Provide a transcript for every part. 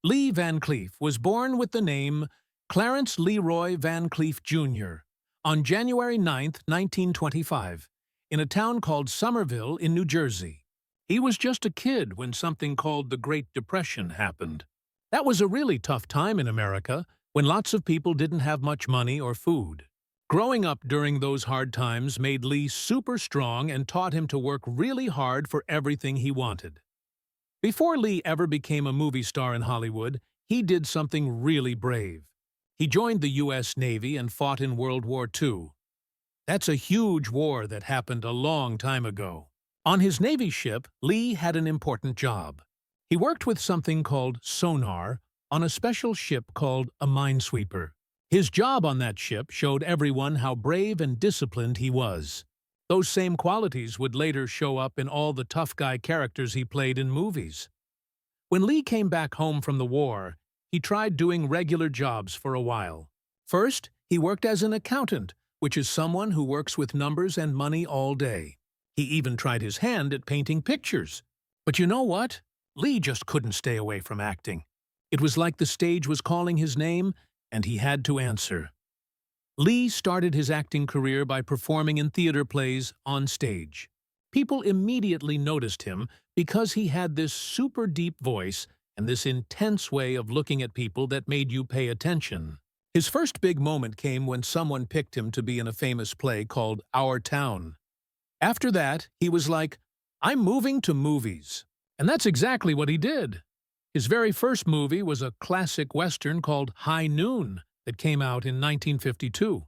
Lee Van Cleef was born with the name Clarence Leroy Van Cleef, Jr. on January 9, 1925, in a town called Somerville in New Jersey. He was just a kid when something called the Great Depression happened. That was a really tough time in America, when lots of people didn't have much money or food. Growing up during those hard times made Lee super strong and taught him to work really hard for everything he wanted. Before Lee ever became a movie star in Hollywood, he did something really brave. He joined the U.S. Navy and fought in World War II. That's a huge war that happened a long time ago. On his Navy ship, Lee had an important job. He worked with something called sonar on a special ship called a minesweeper. His job on that ship showed everyone how brave and disciplined he was. Those same qualities would later show up in all the tough guy characters he played in movies. When Lee came back home from the war, he tried doing regular jobs for a while. First, he worked as an accountant, which is someone who works with numbers and money all day. He even tried his hand at painting pictures. But you know what? Lee just couldn't stay away from acting. It was like the stage was calling his name, and he had to answer. Lee started his acting career by performing in theater plays on stage. People immediately noticed him because he had this super deep voice and this intense way of looking at people that made you pay attention. His first big moment came when someone picked him to be in a famous play called Our Town. After that, he was like, "I'm moving to movies." And that's exactly what he did. His very first movie was a classic Western called High Noon that came out in 1952.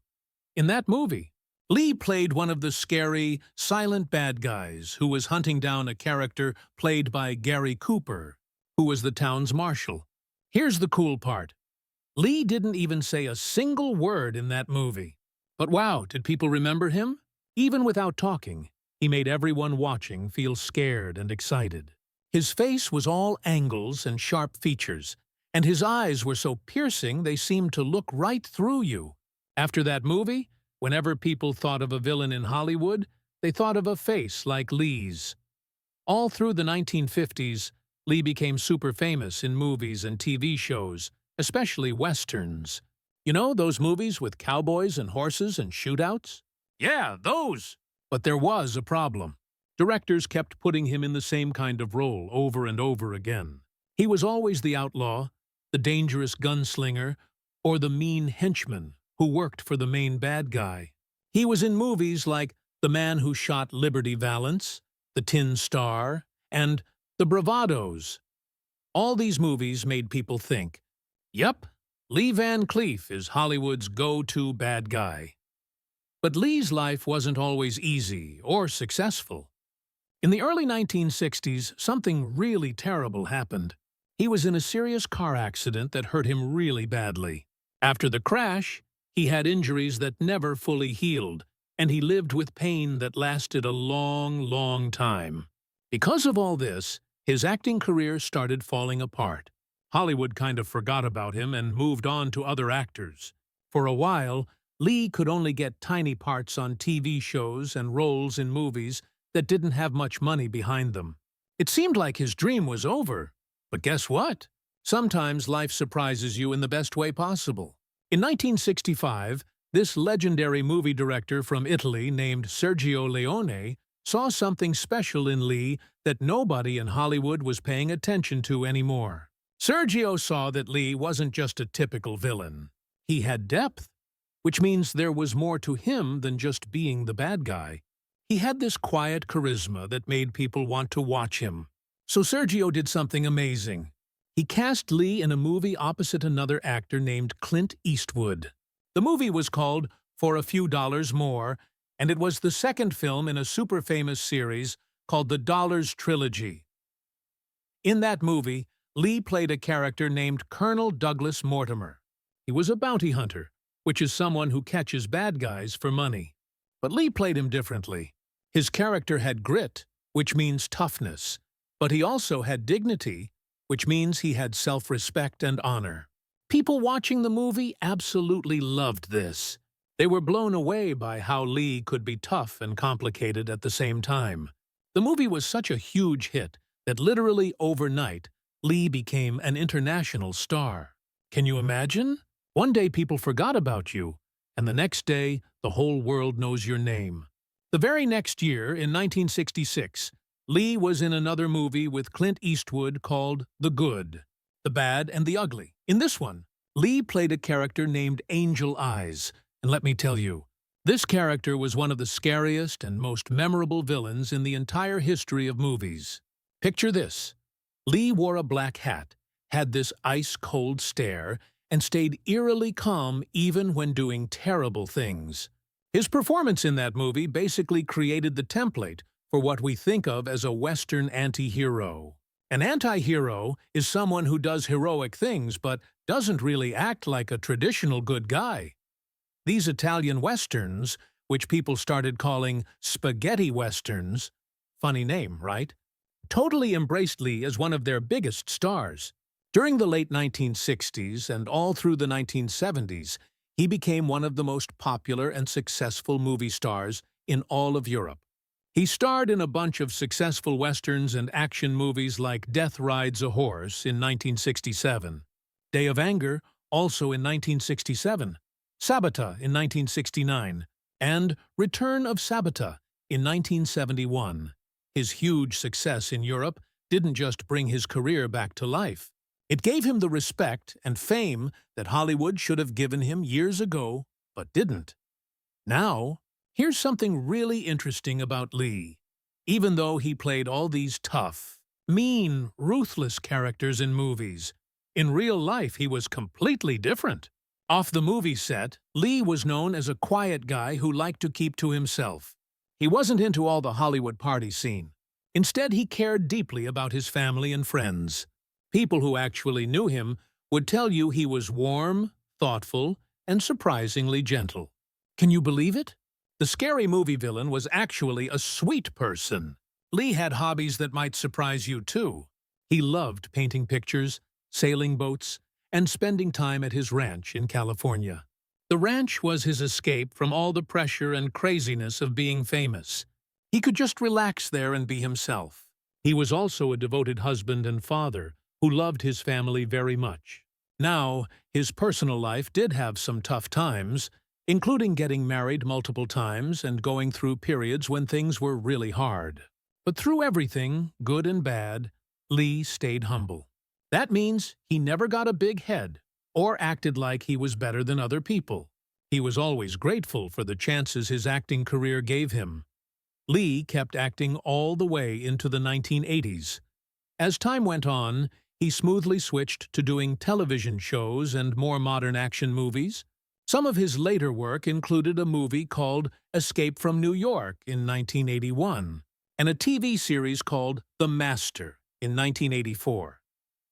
In that movie, Lee played one of the scary, silent bad guys who was hunting down a character played by Gary Cooper, who was the town's marshal. Here's the cool part. Lee didn't even say a single word in that movie. But wow, did people remember him? Even without talking, he made everyone watching feel scared and excited. His face was all angles and sharp features, and his eyes were so piercing they seemed to look right through you. After that movie, whenever people thought of a villain in Hollywood, they thought of a face like Lee's. All through the 1950s, Lee became super famous in movies and TV shows, especially Westerns. You know, those movies with cowboys and horses and shootouts? Yeah, those! But there was a problem. Directors kept putting him in the same kind of role over and over again. He was always the outlaw, the dangerous gunslinger, or the mean henchman who worked for the main bad guy. He was in movies like The Man Who Shot Liberty Valance, The Tin Star, and The Bravados. All these movies made people think, yep, Lee Van Cleef is Hollywood's go-to bad guy. But Lee's life wasn't always easy or successful. In the early 1960s, something really terrible happened. He was in a serious car accident that hurt him really badly. After the crash, he had injuries that never fully healed, and he lived with pain that lasted a long, long time. Because of all this, his acting career started falling apart. Hollywood kind of forgot about him and moved on to other actors. For a while, Lee could only get tiny parts on TV shows and roles in movies that didn't have much money behind them. It seemed like his dream was over. But guess what? Sometimes life surprises you in the best way possible. In 1965, this legendary movie director from Italy named Sergio Leone saw something special in Lee that nobody in Hollywood was paying attention to anymore. Sergio saw that Lee wasn't just a typical villain. He had depth, which means there was more to him than just being the bad guy. He had this quiet charisma that made people want to watch him. So Sergio did something amazing. He cast Lee in a movie opposite another actor named Clint Eastwood. The movie was called For a Few Dollars More, and it was the second film in a super famous series called the Dollars Trilogy. In that movie, Lee played a character named Colonel Douglas Mortimer. He was a bounty hunter, which is someone who catches bad guys for money. But Lee played him differently. His character had grit, which means toughness, but he also had dignity, which means he had self-respect and honor. People watching the movie absolutely loved this. They were blown away by how Lee could be tough and complicated at the same time. The movie was such a huge hit that literally overnight, Lee became an international star. Can you imagine? One day people forgot about you, and the next day the whole world knows your name. The very next year, in 1966, Lee was in another movie with Clint Eastwood called The Good, the Bad, and the Ugly. In this one, Lee played a character named Angel Eyes, and let me tell you, this character was one of the scariest and most memorable villains in the entire history of movies. Picture this. Lee wore a black hat, had this ice-cold stare, and stayed eerily calm even when doing terrible things. His performance in that movie basically created the template for what we think of as a Western anti-hero. An anti-hero is someone who does heroic things but doesn't really act like a traditional good guy. These Italian Westerns, which people started calling spaghetti Westerns, funny name, right? Totally embraced Lee as one of their biggest stars. During the late 1960s and all through the 1970s, he became one of the most popular and successful movie stars in all of Europe. He starred in a bunch of successful westerns and action movies like Death Rides a Horse in 1967, Day of Anger also in 1967, Sabata in 1969, and Return of Sabata in 1971. His huge success in Europe didn't just bring his career back to life. It gave him the respect and fame that Hollywood should have given him years ago, but didn't. Now, here's something really interesting about Lee. Even though he played all these tough, mean, ruthless characters in movies, in real life he was completely different. Off the movie set, Lee was known as a quiet guy who liked to keep to himself. He wasn't into all the Hollywood party scene. Instead, he cared deeply about his family and friends. People who actually knew him would tell you he was warm, thoughtful, and surprisingly gentle. Can you believe it? The scary movie villain was actually a sweet person. Lee had hobbies that might surprise you too. He loved painting pictures, sailing boats, and spending time at his ranch in California. The ranch was his escape from all the pressure and craziness of being famous. He could just relax there and be himself. He was also a devoted husband and father who loved his family very much. Now, his personal life did have some tough times, including getting married multiple times and going through periods when things were really hard. But through everything, good and bad, Lee stayed humble. That means he never got a big head or acted like he was better than other people. He was always grateful for the chances his acting career gave him. Lee kept acting all the way into the 1980s. As time went on, he smoothly switched to doing television shows and more modern action movies. Some of his later work included a movie called Escape from New York in 1981 and a TV series called The Master in 1984.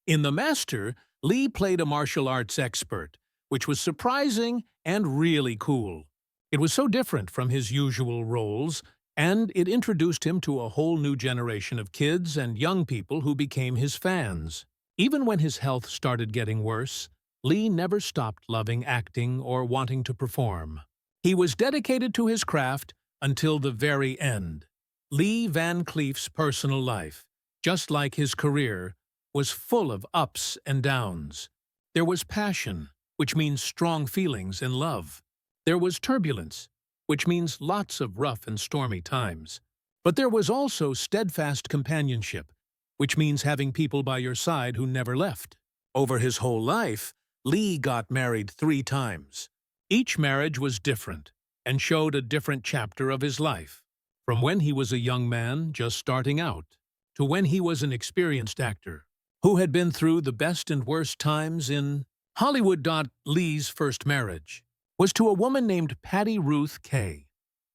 In The Master, Lee played a martial arts expert, which was surprising and really cool. It was so different from his usual roles, and it introduced him to a whole new generation of kids and young people who became his fans. Even when his health started getting worse, Lee never stopped loving acting or wanting to perform. He was dedicated to his craft until the very end. Lee Van Cleef's personal life, just like his career, was full of ups and downs. There was passion, which means strong feelings and love. There was turbulence, which means lots of rough and stormy times. But there was also steadfast companionship, which means having people by your side who never left. Over his whole life, Lee got married 3 times. Each marriage was different and showed a different chapter of his life, from when he was a young man just starting out to when he was an experienced actor who had been through the best and worst times in Hollywood. Lee's first marriage was to a woman named Patty Ruth Kay.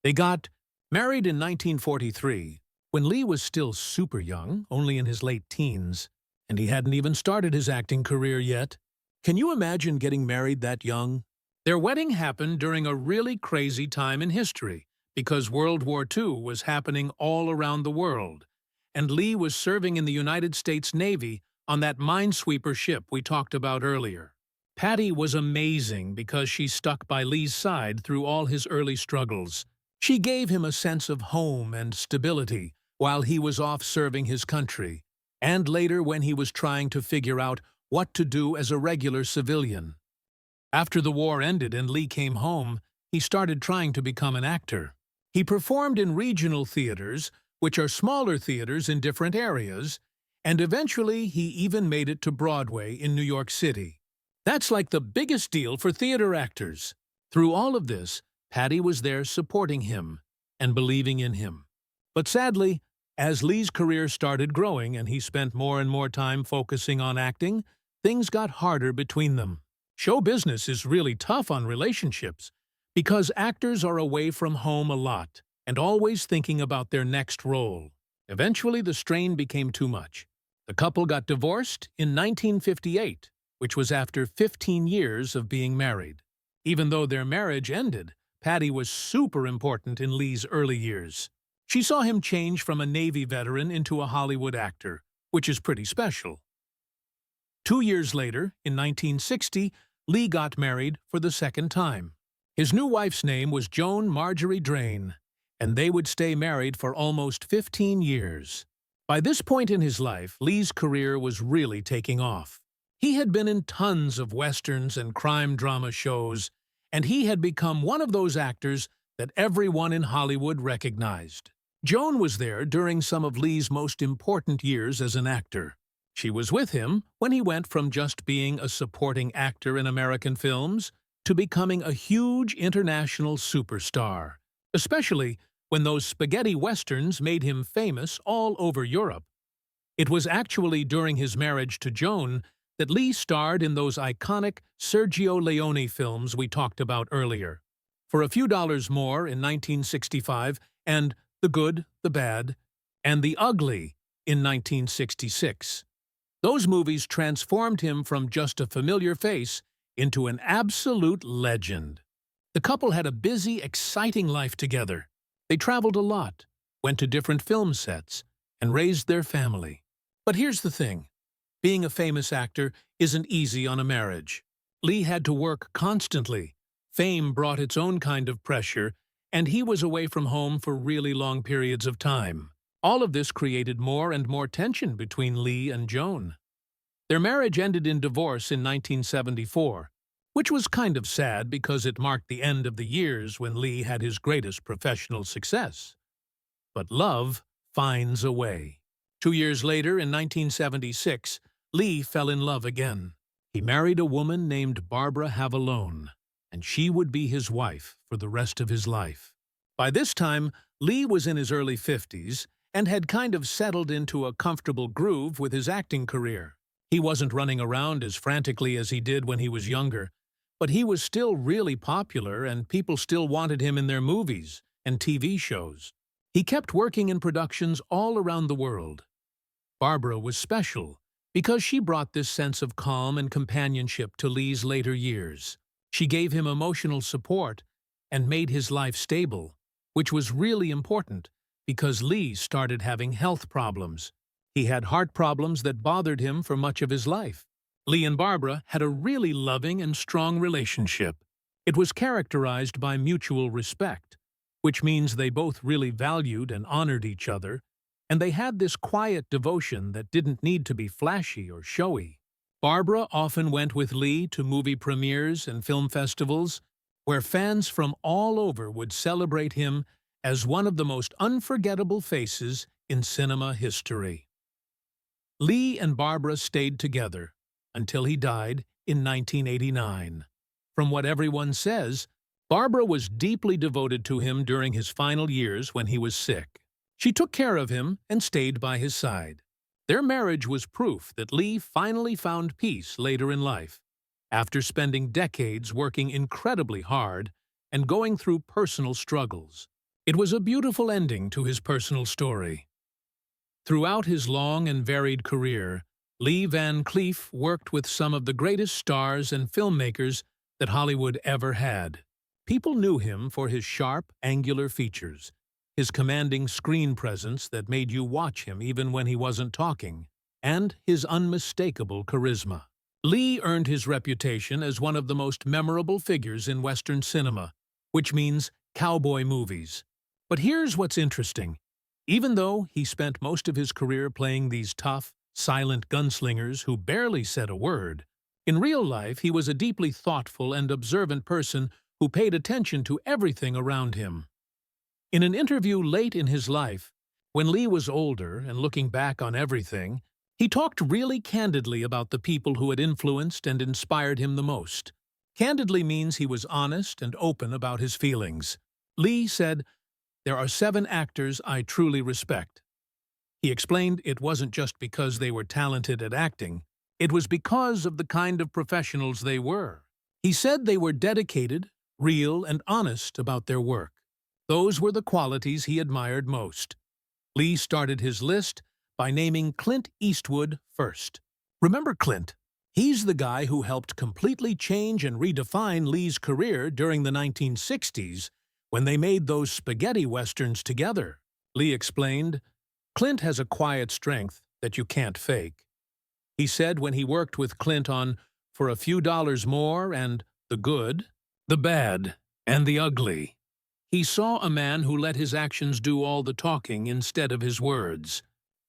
They got married in 1943, when Lee was still super young, only in his late teens, and he hadn't even started his acting career yet. Can you imagine getting married that young? Their wedding happened during a really crazy time in history, because World War II was happening all around the world, and Lee was serving in the United States Navy on that minesweeper ship we talked about earlier. Patty was amazing because she stuck by Lee's side through all his early struggles. She gave him a sense of home and stability while he was off serving his country, and later when he was trying to figure out what to do as a regular civilian. After the war ended and Lee came home, he started trying to become an actor. He performed in regional theaters, which are smaller theaters in different areas, and eventually he even made it to Broadway in New York City. That's like the biggest deal for theater actors. Through all of this, Patty was there supporting him and believing in him. But sadly, as Lee's career started growing and he spent more and more time focusing on acting, things got harder between them. Show business is really tough on relationships because actors are away from home a lot and always thinking about their next role. Eventually, the strain became too much. The couple got divorced in 1958, which was after 15 years of being married. Even though their marriage ended, Patty was super important in Lee's early years. She saw him change from a Navy veteran into a Hollywood actor, which is pretty special. 2 years later, in 1960, Lee got married for the second time. His new wife's name was Joan Marjorie Drain, and they would stay married for almost 15 years. By this point in his life, Lee's career was really taking off. He had been in tons of westerns and crime drama shows, and he had become one of those actors that everyone in Hollywood recognized. Joan was there during some of Lee's most important years as an actor. She was with him when he went from just being a supporting actor in American films to becoming a huge international superstar, especially when those spaghetti westerns made him famous all over Europe. It was actually during his marriage to Joan that Lee starred in those iconic Sergio Leone films we talked about earlier. For a Few Dollars More in 1965 and The Good, the Bad, and The Ugly in 1966. Those movies transformed him from just a familiar face into an absolute legend. The couple had a busy, exciting life together. They traveled a lot, went to different film sets, and raised their family. But here's the thing. Being a famous actor isn't easy on a marriage. Lee had to work constantly. Fame brought its own kind of pressure, and he was away from home for really long periods of time. All of this created more and more tension between Lee and Joan. Their marriage ended in divorce in 1974, which was kind of sad because it marked the end of the years when Lee had his greatest professional success. But love finds a way. 2 years later, in 1976, Lee fell in love again. He married a woman named Barbara Havalone, and she would be his wife for the rest of his life. By this time, Lee was in his early 50s and had kind of settled into a comfortable groove with his acting career. He wasn't running around as frantically as he did when he was younger, but he was still really popular and people still wanted him in their movies and TV shows. He kept working in productions all around the world. Barbara was special because she brought this sense of calm and companionship to Lee's later years. She gave him emotional support and made his life stable, which was really important because Lee started having health problems. He had heart problems that bothered him for much of his life. Lee and Barbara had a really loving and strong relationship. It was characterized by mutual respect, which means they both really valued and honored each other, and they had this quiet devotion that didn't need to be flashy or showy. Barbara often went with Lee to movie premieres and film festivals, where fans from all over would celebrate him as one of the most unforgettable faces in cinema history. Lee and Barbara stayed together until he died in 1989. From what everyone says, Barbara was deeply devoted to him during his final years when he was sick. She took care of him and stayed by his side. Their marriage was proof that Lee finally found peace later in life, after spending decades working incredibly hard and going through personal struggles. It was a beautiful ending to his personal story. Throughout his long and varied career, Lee Van Cleef worked with some of the greatest stars and filmmakers that Hollywood ever had. People knew him for his sharp, angular features, his commanding screen presence that made you watch him even when he wasn't talking, and his unmistakable charisma. Lee earned his reputation as one of the most memorable figures in Western cinema, which means cowboy movies. But here's what's interesting. Even though he spent most of his career playing these tough, silent gunslingers who barely said a word. In real life, he was a deeply thoughtful and observant person who paid attention to everything around him. In an interview late in his life, when Lee was older and looking back on everything, he talked really candidly about the people who had influenced and inspired him the most. Candidly means he was honest and open about his feelings. Lee said, "There are 7 actors I truly respect." He explained it wasn't just because they were talented at acting, it was because of the kind of professionals they were. He said they were dedicated, real, and honest about their work. Those were the qualities he admired most. Lee started his list by naming Clint Eastwood first. Remember Clint? He's the guy who helped completely change and redefine Lee's career during the 1960s when they made those spaghetti westerns together. Lee explained, "Clint has a quiet strength that you can't fake." He said when he worked with Clint on For a Few Dollars More and The Good, The Bad, and The Ugly, he saw a man who let his actions do all the talking instead of his words.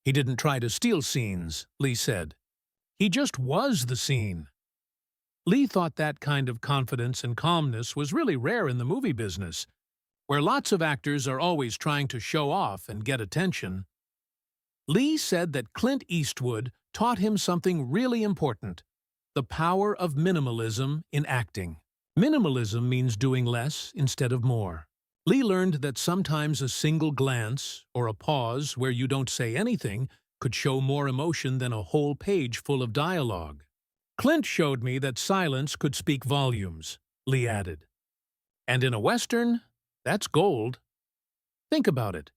He didn't try to steal scenes, Lee said. He just was the scene. Lee thought that kind of confidence and calmness was really rare in the movie business, where lots of actors are always trying to show off and get attention. Lee said that Clint Eastwood taught him something really important: the power of minimalism in acting. Minimalism means doing less instead of more. Lee learned that sometimes a single glance or a pause where you don't say anything could show more emotion than a whole page full of dialogue. "Clint showed me that silence could speak volumes," Lee added. "And in a Western, that's gold." Think about it.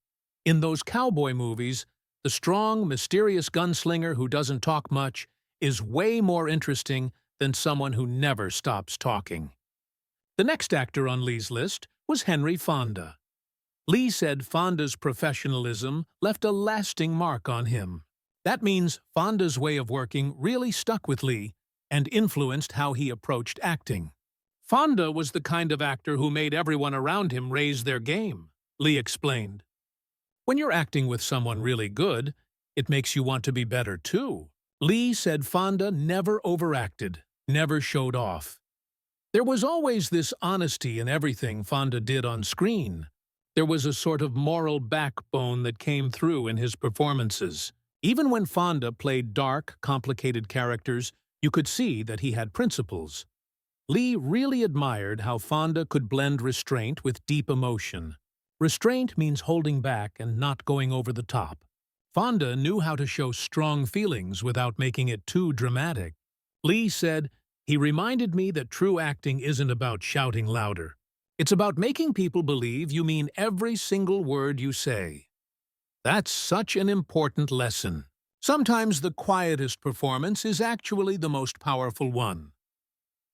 In those cowboy movies, the strong, mysterious gunslinger who doesn't talk much is way more interesting than someone who never stops talking. The next actor on Lee's list was Henry Fonda. Lee said Fonda's professionalism left a lasting mark on him. That means Fonda's way of working really stuck with Lee and influenced how he approached acting. Fonda was the kind of actor who made everyone around him raise their game, Lee explained. When you're acting with someone really good, it makes you want to be better too. Lee said Fonda never overacted, never showed off. There was always this honesty in everything Fonda did on screen. There was a sort of moral backbone that came through in his performances. Even when Fonda played dark, complicated characters, you could see that he had principles. Lee really admired how Fonda could blend restraint with deep emotion. Restraint means holding back and not going over the top. Fonda knew how to show strong feelings without making it too dramatic. Lee said, "He reminded me that true acting isn't about shouting louder. It's about making people believe you mean every single word you say." That's such an important lesson. Sometimes the quietest performance is actually the most powerful one.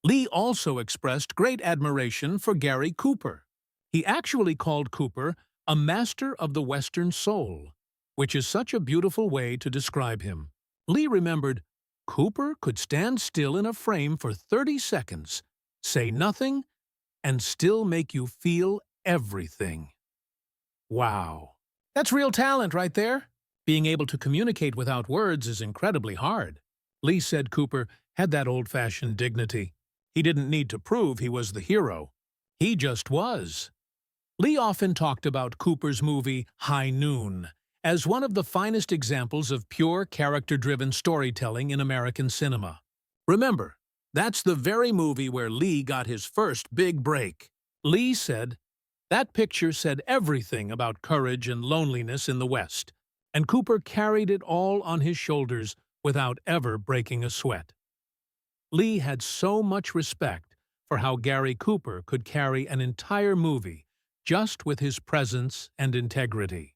Lee also expressed great admiration for Gary Cooper. He actually called Cooper a master of the Western soul, which is such a beautiful way to describe him. Lee remembered, Cooper could stand still in a frame for 30 seconds, say nothing, and still make you feel everything. Wow. That's real talent right there. Being able to communicate without words is incredibly hard. Lee said Cooper had that old-fashioned dignity. He didn't need to prove he was the hero. He just was. Lee often talked about Cooper's movie High Noon as one of the finest examples of pure character-driven storytelling in American cinema. Remember, that's the very movie where Lee got his first big break. Lee said, "That picture said everything about courage and loneliness in the West, and Cooper carried it all on his shoulders without ever breaking a sweat." Lee had so much respect for how Gary Cooper could carry an entire movie just with his presence and integrity.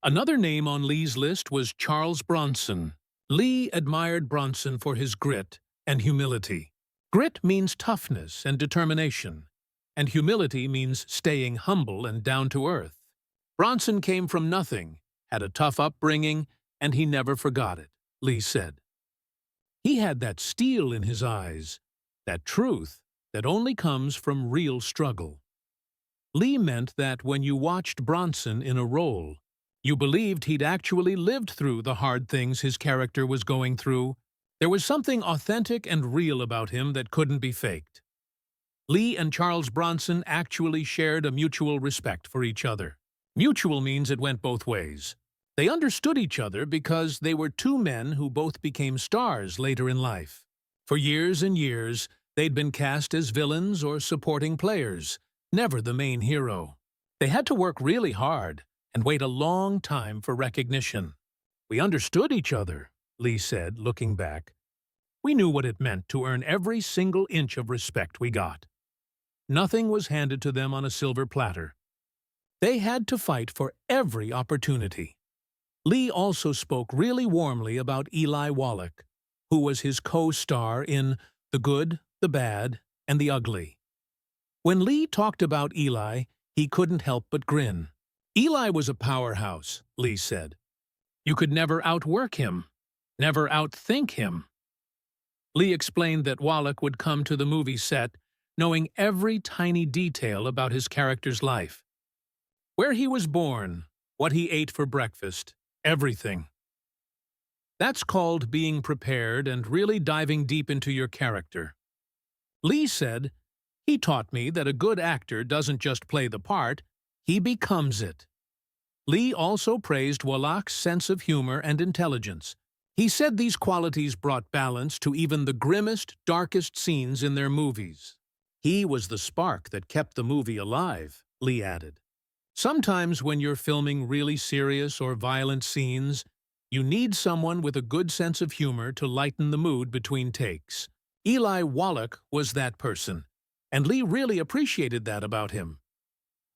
Another name on Lee's list was Charles Bronson. Lee admired Bronson for his grit and humility. Grit means toughness and determination, and humility means staying humble and down to earth. Bronson came from nothing, had a tough upbringing, and he never forgot it, Lee said. He had that steel in his eyes, that truth that only comes from real struggle. Lee meant that when you watched Bronson in a role, You believed he'd actually lived through the hard things his character was going through. There was something authentic and real about him that couldn't be faked. Lee and Charles Bronson actually shared a mutual respect for each other. Mutual means it went both ways. They understood each other because they were two men who both became stars later in life. For years and years, they'd been cast as villains or supporting players, never the main hero. They had to work really hard and wait a long time for recognition. "We understood each other," Lee said, looking back. "We knew what it meant to earn every single inch of respect we got." Nothing was handed to them on a silver platter. They had to fight for every opportunity. Lee also spoke really warmly about Eli Wallach, who was his co-star in The Good, the Bad, and the Ugly. When Lee talked about Eli, he couldn't help but grin. "Eli was a powerhouse," Lee said. "You could never outwork him, never outthink him." Lee explained that Wallach would come to the movie set knowing every tiny detail about his character's life. Where he was born, what he ate for breakfast, everything. That's called being prepared and really diving deep into your character. Lee said, "He taught me that a good actor doesn't just play the part, he becomes it." Lee also praised Wallach's sense of humor and intelligence. He said these qualities brought balance to even the grimmest, darkest scenes in their movies. "He was the spark that kept the movie alive," Lee added. "Sometimes when you're filming really serious or violent scenes, you need someone with a good sense of humor to lighten the mood between takes. Eli Wallach was that person, and Lee really appreciated that about him."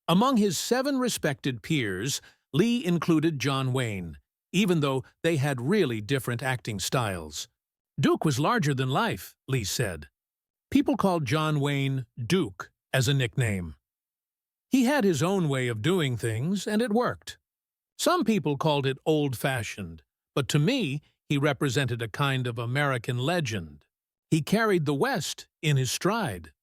Among his 7 respected peers, Lee included John Wayne, even though they had really different acting styles. "Duke was larger than life," Lee said. People called John Wayne Duke as a nickname. He had his own way of doing things, and it worked. Some people called it old-fashioned, but to me, he represented a kind of American legend. He carried the West in his stride.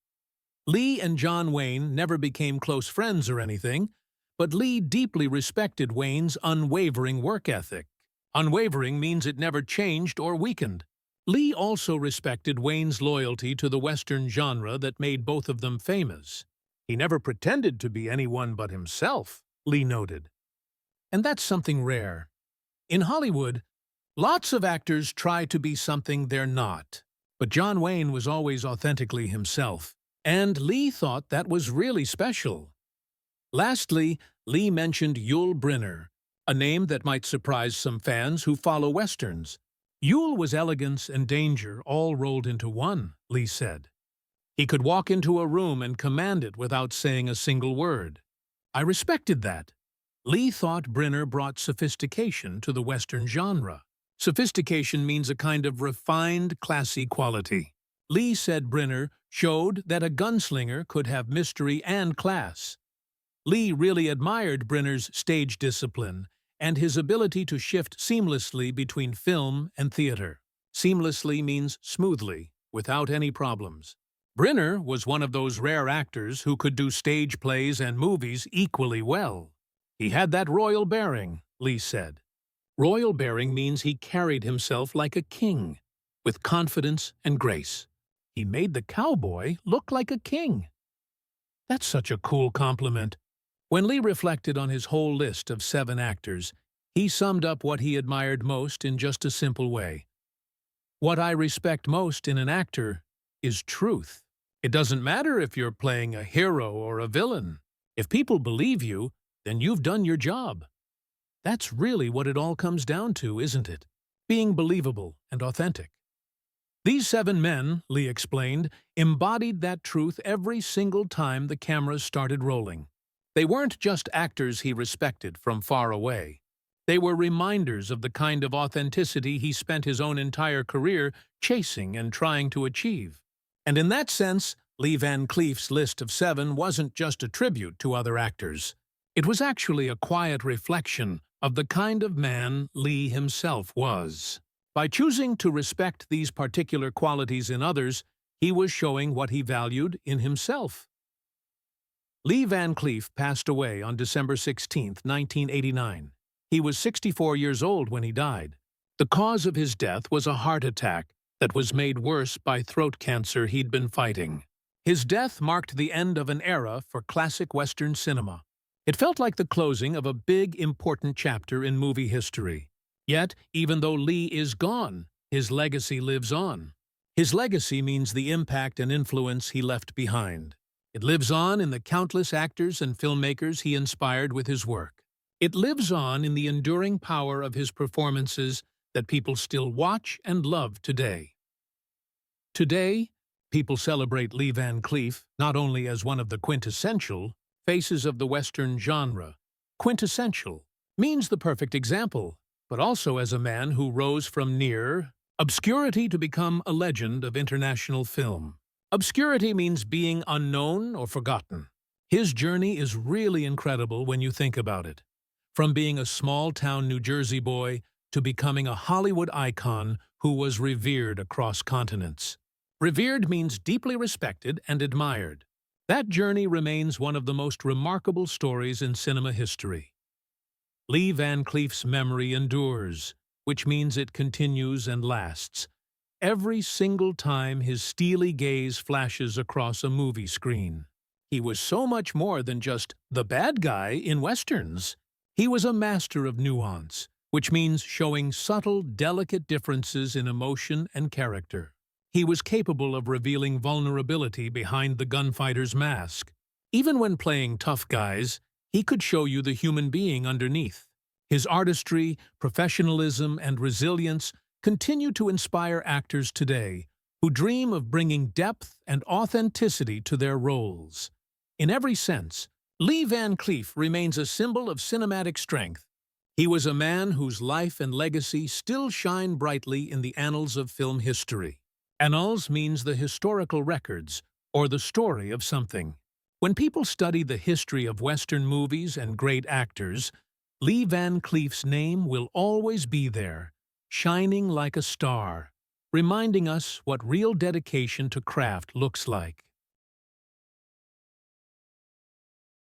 Lee and John Wayne never became close friends or anything, but Lee deeply respected Wayne's unwavering work ethic. Unwavering means it never changed or weakened. Lee also respected Wayne's loyalty to the Western genre that made both of them famous. "He never pretended to be anyone but himself," Lee noted. And that's something rare. In Hollywood, lots of actors try to be something they're not. But John Wayne was always authentically himself, and Lee thought that was really special. Lastly, Lee mentioned Yul Brynner, a name that might surprise some fans who follow Westerns. "Yul was elegance and danger all rolled into one," Lee said. "He could walk into a room and command it without saying a single word. I respected that." Lee thought Brynner brought sophistication to the Western genre. Sophistication means a kind of refined, classy quality. Lee said Brynner showed that a gunslinger could have mystery and class. Lee really admired Brynner's stage discipline and his ability to shift seamlessly between film and theater. Seamlessly means smoothly, without any problems. Brynner was one of those rare actors who could do stage plays and movies equally well. "He had that royal bearing," Lee said. Royal bearing means he carried himself like a king, with confidence and grace. He made the cowboy look like a king. That's such a cool compliment. When Lee reflected on his whole list of 7 actors, he summed up what he admired most in just a simple way. "What I respect most in an actor is truth. It doesn't matter if you're playing a hero or a villain. If people believe you, then you've done your job." That's really what it all comes down to, isn't it? Being believable and authentic. These 7 men, Lee explained, embodied that truth every single time the cameras started rolling. They weren't just actors he respected from far away. They were reminders of the kind of authenticity he spent his own entire career chasing and trying to achieve. And in that sense, Lee Van Cleef's list of 7 wasn't just a tribute to other actors. It was actually a quiet reflection of the kind of man Lee himself was. By choosing to respect these particular qualities in others, he was showing what he valued in himself. Lee Van Cleef passed away on December 16, 1989. He was 64 years old when he died. The cause of his death was a heart attack that was made worse by throat cancer he'd been fighting. His death marked the end of an era for classic Western cinema. It felt like the closing of a big, important chapter in movie history. Yet, even though Lee is gone, his legacy lives on. His legacy means the impact and influence he left behind. It lives on in the countless actors and filmmakers he inspired with his work. It lives on in the enduring power of his performances that people still watch and love today. Today, people celebrate Lee Van Cleef not only as one of the quintessential faces of the Western genre. Quintessential means the perfect example, but also as a man who rose from near obscurity to become a legend of international film. Obscurity means being unknown or forgotten. His journey is really incredible when you think about it. From being a small-town New Jersey boy to becoming a Hollywood icon who was revered across continents. Revered means deeply respected and admired. That journey remains one of the most remarkable stories in cinema history. Lee Van Cleef's memory endures, which means it continues and lasts. Every single time his steely gaze flashes across a movie screen. He was so much more than just the bad guy in Westerns. He was a master of nuance, which means showing subtle, delicate differences in emotion and character. He was capable of revealing vulnerability behind the gunfighter's mask. Even when playing tough guys, he could show you the human being underneath. His artistry, professionalism, and resilience continue to inspire actors today who dream of bringing depth and authenticity to their roles. In every sense, Lee Van Cleef remains a symbol of cinematic strength. He was a man whose life and legacy still shine brightly in the annals of film history. Annals means the historical records, or the story of something. When people study the history of Western movies and great actors, Lee Van Cleef's name will always be there, shining like a star, reminding us what real dedication to craft looks like.